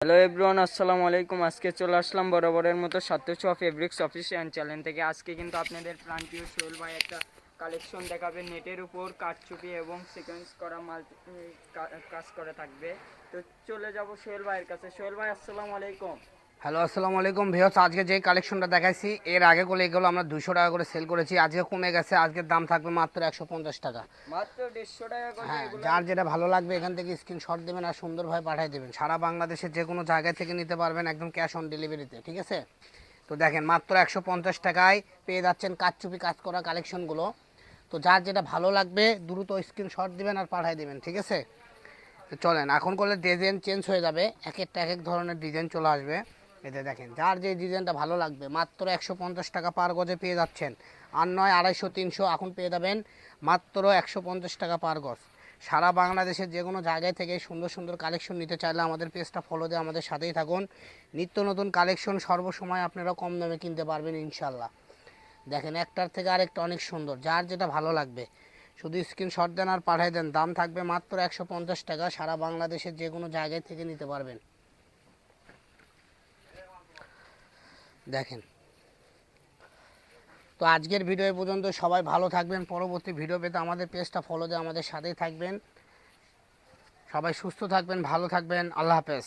Hello everyone, আসসালামু আলাইকুম। আজকে চলে আসলাম বরাবরের মতো সাতশো ফেব্রিক্স অফিসিয়াল চ্যানেল থেকে। আজকে কিন্তু আপনাদের প্রান্তীয় সোহেল ভাই একটা কালেকশন দেখাবে। নেটের উপর কারচুপি এবং সিকোয়েন্স করা মাল কাজ করা থাকবে। তো চলে যাব সোহেল ভাইয়ের কাছে। সোহেল ভাই, আসসালামু আলাইকুম। হ্যালো, আসসালামু আলাইকুম ভিউয়ার্স। আজকে যে কালেকশনটা দেখাইছি এর আগে গুলো এগুলো আমরা 200 টাকা করে সেল করেছি। আজকে কমে গেছে, আজকের দাম থাকবে মাত্র 150 টাকা। মাত্র 150 টাকা করে হ্যাঁ, এগুলো। যার যেটা ভালো লাগবে এখান থেকে স্ক্রিনশট দেবেন আর সুন্দরভাবে পাঠিয়ে দেবেন। সারা বাংলাদেশের যে কোনো জায়গা থেকে নিতে পারবেন, একদম ক্যাশ অন ডেলিভারিতে, ঠিক আছে? তো দেখেন, মাত্র 150 টাকায় পেয়ে যাচ্ছেন কারচুপি কাজ করা কালেকশনগুলো। তো যার যেটা ভালো লাগবে দ্রুত স্ক্রিনশট দিবেন আর পাঠিয়ে দেবেন, ঠিক আছে? তো চলেন, এখন করলে ডিজাইন চেঞ্জ হয়ে যাবে, এক একটা এক এক ধরনের ডিজাইন চলে আসবে। এতে দেখেন, যার যে ডিজাইনটা ভালো লাগবে মাত্র 150 টাকা পার গজে পেয়ে যাচ্ছেন। আর নয় 250 300, এখন পেয়ে যাবেন মাত্র 150 টাকা পার গজ। সারা বাংলাদেশের যে কোনো জায়গায় থেকে সুন্দর সুন্দর কালেকশন নিতে চাইলে আমাদের পেজটা ফলো দিয়ে আমাদের সাথেই থাকুন। নিত্য নতুন কালেকশন সর্বসময় আপনারা কম দামে কিনতে পারবেন ইনশাল্লাহ। দেখেন, একটার থেকে আরেকটা অনেক সুন্দর, যার যেটা ভালো লাগবে শুধু স্ক্রিনশট দেন আর পাঠিয়ে দেন। দাম থাকবে মাত্র 150 টাকা। সারা বাংলাদেশের যে কোনো জায়গায় থেকে নিতে পারবেন। দেখেন, তো আজকের ভিডিও পর্যন্ত। সবাই ভালো থাকবেন। পরবর্তী ভিডিও পেতে আমাদের পেজটা ফলো দিয়ে আমাদের সাথেই থাকবেন। সবাই সুস্থ থাকবেন, ভালো থাকবেন। আল্লাহ হাফেজ।